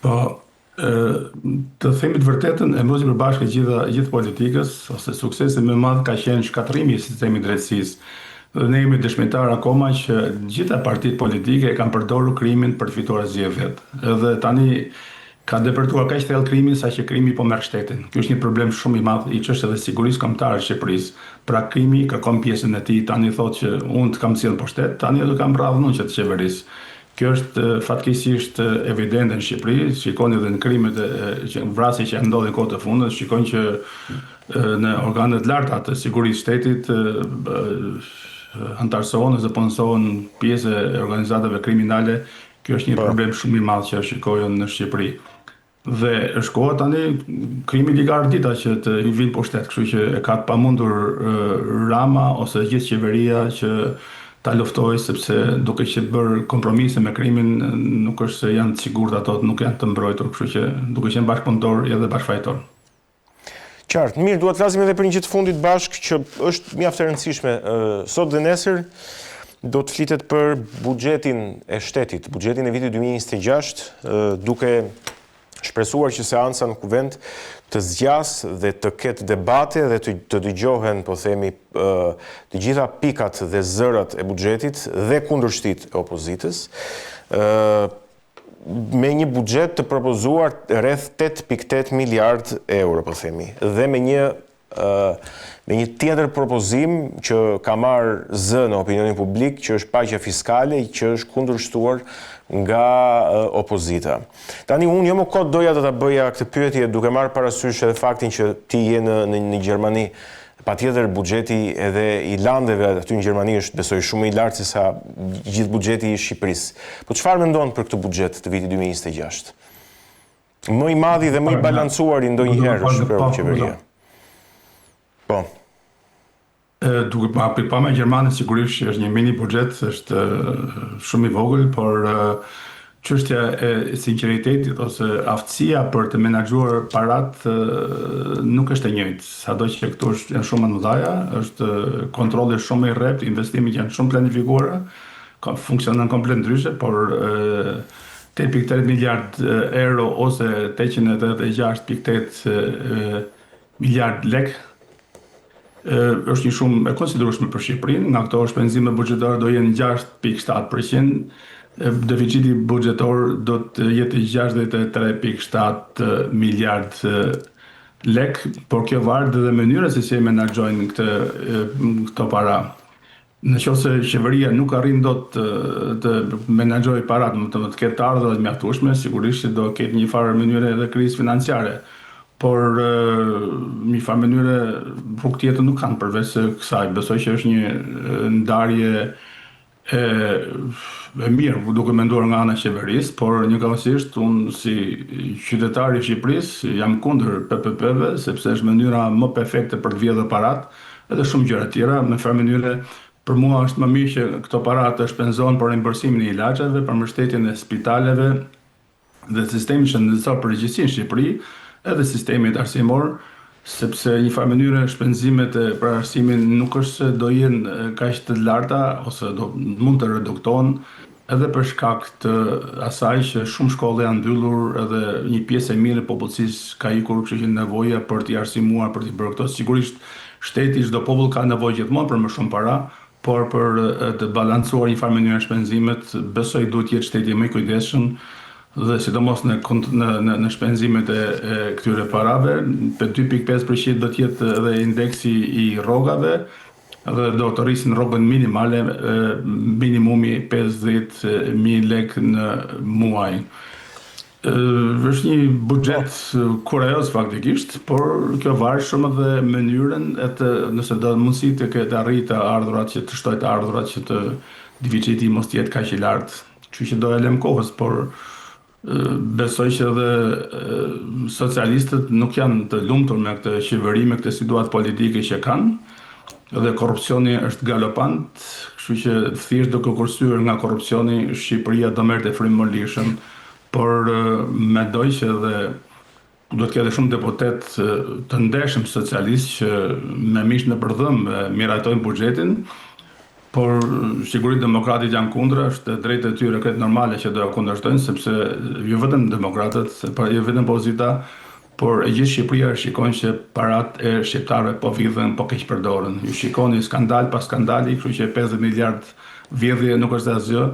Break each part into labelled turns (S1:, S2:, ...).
S1: Po, të themi të vërtetën, e mbrosi përbashkë gjithë politikës, ose suksesi më i madh ka qenë shkatrimi i sistemit drejtësisë. Dhe ne jemi dëshmitar akoma që gjitha partitë politike kanë përdorur krimin për të fituar zgjedhjet. Edhe tani ka depërtuar kaq thellë krimin sa që krimi po merr shtetin. Ky është një problem shumë i madh i çështë edhe sigurisë kombëtare të Shqipërisë. Pra krimi kërkon pjesën e tij, tani thotë që unë të kam sjell poshtet, tani do kam vrarë unë që të qeverisë. Kjo është fatkeqësisht evidente në Shqipëri, shikoni edhe në krimet vrasje që ndodhin kohë të fundit, shikoni që në organet larta të sigurisë shtetit antarësohen ose punësohen pjesë e organizatave kriminale. Kjo është një problem shumë i madh që shikojmë në Shqipëri. Dhe është koha tani krimi liga ardita që të i vinë pushtet, kështu që e ka të pamundur Rama ose gjithë qeveria që ta luftoj, sepse duke që bërë kompromise me krimin, nuk është se janë të sigurt ato, nuk janë të mbrojtur, kështu që duke qenë bashkëpunëtor edhe bashkëfajtor.
S2: Qartë, mirë, duhet të flasim edhe për një gjë të fundit bashkë që është mjaft e rëndësishme. Sot dhe nesër do të flitet për buxhetin e shtetit, buxhetin e vitit 2026, duke shpresuar që seanca në kuvend të zgjas dhe të ketë debate dhe të dëgjohen, po themi, të gjitha pikat dhe zërat e buxhetit dhe kundërshtit e opozitës, me një buxhet të propozuar rreth 8.8 miliard euro, po themi, dhe me një tjetër propozim që ka marrë zë në opinionin publik, që është paqja fiskale, që është kundërshtuar nga opozita. Tani unë jo më kot doja të ta bëja këtë pyetje duke marrë parasysh edhe faktin që ti je në Gjermani. Patjetër buxheti edhe i landeve aty në Gjermani është besoj shumë i lartë se sa gjithë buxheti i Shqipërisë. Po çfarë mendon për këtë buxhet të vitit 2026? Më i madh dhe më i balancuar ndonjëherë shkruar qeveria. Po.
S1: Duke pa me Gjermani sigurisht që është një mini buxhet, është shumë i vogël, por çështja e sinqeritetit ose aftësia për të menaxhuar parat nuk është e njëjtë. Sado që këtu janë shumë më mëdha, është kontrolli shumë i rreptë, investimet janë shumë planifikuara, funksionon komplet ndryshe, por 8.8 miliard euro ose 886.8 miliard lek është një shumë e konsiderueshme për Shqipërinë. Nga këto shpenzime buxhetare do jenë 6.7%, deficiti buxhetor do të jetë 63.7 miliard lek, por kjo varet edhe mënyra se si menaxhojnë këto para. Në qoftë se qeveria nuk arrin dot të menaxhojë parat, të ketë ardhurat mjaftueshme, sigurisht që do ketë një farë mënyre edhe krizë financiare. Por një farë mënyre rrugë tjetër nuk kanë përveç kësaj. Besoj që është një ndarje e mirë duke menduar nga ana e qeverisë, por njëkohësisht unë si qytetar i Shqipërisë jam kundër PPP-ve, sepse është mënyra më perfekte për të vjedhur parat, edhe shumë gjëra tjera. Me farë mënyre për mua është më mirë që këto para të shpenzohen për rimbursimin e ilaçeve, për mbështetjen e spitaleve dhe sistemi shëndetësor përgjithësi në Shqipëri, edhe sistemit arsimor, sepse një farë mënyre shpenzimet për arsimin nuk është se do jenë kaq të larta ose mund të reduktohen, edhe për shkak të asaj që shumë shkolla janë mbyllur, edhe një pjesë e mirë e popullsisë ka ikur, kështu që nevoja për t'i arsimuar, për t'i bërë këto. Sigurisht shteti, çdo popull ka nevojë gjithmonë për më shumë para, por për të balancuar një farë mënyrë shpenzimet, besoj duhet jetë shteti më i kujdesshëm dhe sidomos në shpenzimet e këtyre parave. Për 2.5% do të jetë edhe indeksi i rrogave dhe do të rrisin rrogën minimale, minimumi 50.000 lek në muaj. Është një buxhet kurioz faktikisht, por kjo varet shumë edhe mënyrën nëse do mundësi të arrijë ardhurat që të shtojë të ardhurat që të deficiti mos të jetë kaq i lartë. Kështu që do e lëm kohës, por besoj që edhe socialistët nuk janë të lumtur me këtë qeveri, me këtë situatë politike që kanë, dhe korrupsioni është galopant, kështu që thjesht duke kursyer nga korrupsioni Shqipëria do merrte frym më lirshëm, por mendoj që edhe do të ketë shumë deputet të ndershëm socialistë që me mish në përdhëm miratojnë buxhetin, Por sigurisht demokratit janë kundër, është drejtë e tyre këtë normale që do kundërshtojnë, sepse jo vetëm demokratët, jo vetëm opozita, por e gjithë Shqipëria shikon që parat e shqiptarëve po vidhen, po keq përdoren. Ju shikoni skandal pas skandali, kështu që 50 miliard vjedhje nuk është asgjë.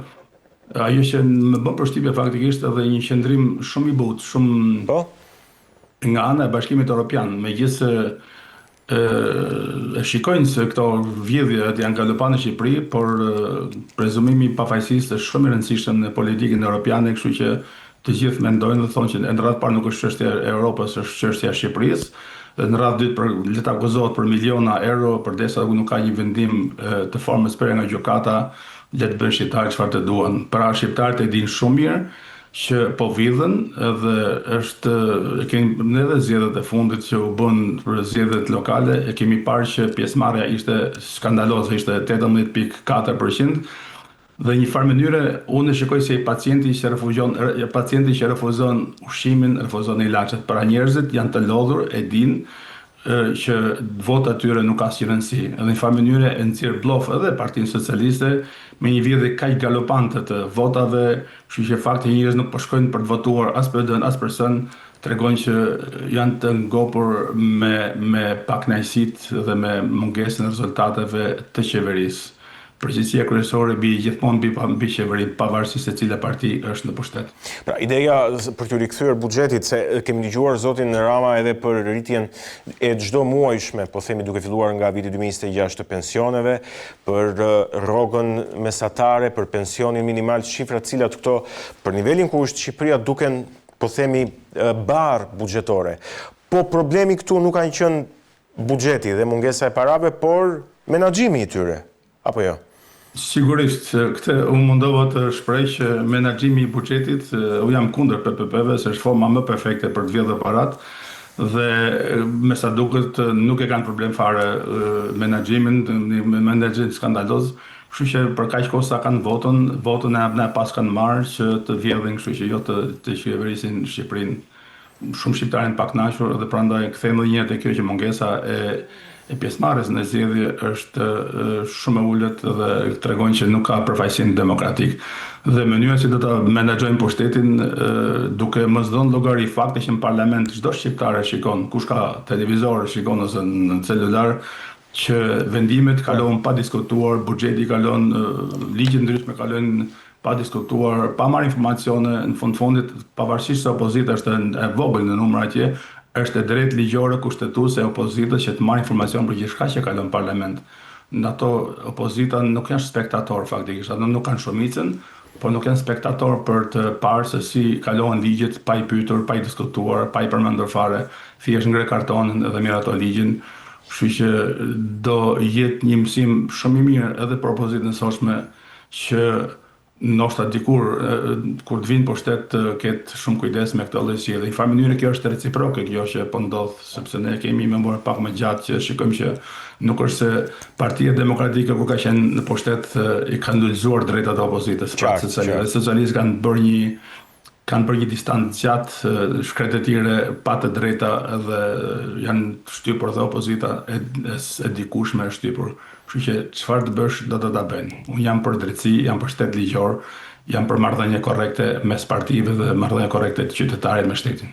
S1: Ajo që më bën përshtypje faktikisht edhe një qendrim shumë i butë, shumë
S2: Po?
S1: nga ana e Bashkimit Evropian, megjithëse e shikojnë se këto vjedhje janë galopane në Shqipëri, por prezumimi i pafajësisë është shumë i rëndësishëm në politikën europiane, kështu që të gjithë mendojnë dhe thonë që në radhë parë nuk është çështja e Europës, është çështja e Shqipërisë. Dhe në radhë dytë le të akuzohet për miliona euro, përdesa nuk ka një vendim të formës pere nga gjykata, le të bëjnë shqiptarët çfarë të duan. Pra shqiptarët e dinë shumë mirë që po vidhen edhe kemi edhe zgjedhjet e fundit që u bën për zgjedhjet lokale, e kemi parë që pjesëmarrja ishte skandaloze, ishte 18.4%. Dhe një farë mënyre unë e shikoj si pacienti që refuzon ushqimin, refuzon ilaçet. Pra njerëzit janë të lodhur, e dinë që vota tyre nuk ka asnjë rëndësi. Edhe në një farë mënyre e nxjerr blof edhe Partinë Socialiste me një vjedhje kaq galopante të votave, kështu që fakti njerëz nuk po shkojnë për të votuar as PD-n as person, tregojnë që janë të ngopur me pakënaqësitë dhe me mungesën e rezultateve të qeverisë. Përgjegjësia kryesore bi gjithmonë mbi qeverinë, pavarësisht se cila parti është në pushtet.
S2: Pra, ideja për t'u rikthyer buxhetit, se kemi dëgjuar zotin Rama edhe për rritjen e çdo muajshme, po themi duke filluar nga viti 2026 të pensioneve, për rrogën mesatare, për pensionin minimal, shifra të cilat këto për nivelin ku është Shqipëria duken, po themi, barë buxhetore. Po problemi këtu nuk kanë qenë buxheti dhe mungesa e parave, por menaxhimi i tyre, apo jo?
S1: Sigurisht, këtë unë mundova të shpreh që menaxhimi i buxhetit, u jam kundër PPP-ve, se është forma më perfekte për të vjedhur parat, dhe me sa duket nuk e kanë problem fare menaxhimin, menaxhim skandaloz, kështu që për kaq kohë sa kanë votën e pas kanë marrë që të vjedhin, kështu që jo të qeverisin Shqipërinë. Shumë shqiptarë janë pakënaqur dhe prandaj kthejmë edhe një herë te kjo që mungesa e pjesëmarrjes në zgjedhje është shumë e ulët dhe tregon që nuk ka përfaqësim demokratik. Dhe mënyra si do ta menaxhojnë pushtetin duke mos dhënë llogari fakti që në parlament çdo shqiptar e shikon, kush ka televizor shikon ose në celular, që vendimet kalojnë pa diskutuar, buxheti kalon, ligjet ndryshme kalojnë pa diskutuar, pa marrë informacione, në fundit, pavarësisht se opozita është e vogël në numër atje, është e drejtë ligjore kushtetuese e opozitës që të marrë informacion për gjithçka që kalon në parlament. Në ato opozita nuk janë spektator faktikisht, ato nuk kanë shumicën, por nuk janë spektator për të parë se si kalohen ligjet pa i pyetur, pa i diskutuar, pa i përmendur fare, thjesht ngre kartonin dhe mirë ato ligjin. Kështu që do jetë një mësim shumë i mirë edhe për opozitën e sotshme që ndoshta dikur kur të vinë pushtet të ketë shumë kujdes me këtë lloj sjellje. Në farë mënyrë kjo është reciproke kjo që po ndodh, sepse ne kemi memorie pak më gjatë që shikojmë që nuk është se Partia Demokratike kur ka qenë në pushtet i kanë lulëzuar drejtat e opozitës. Socialistët kanë bërë një distancë gjatë, shkretëtire pa të drejta dhe janë shtypur dhe opozita e dikushme e shtypur. Kështu që çfarë të bësh do të ta bëjnë. Unë jam për drejtësi, jam për shtet ligjor, jam për marrëdhënie korrekte mes partive dhe marrëdhënie korrekte të qytetarit me shtetin.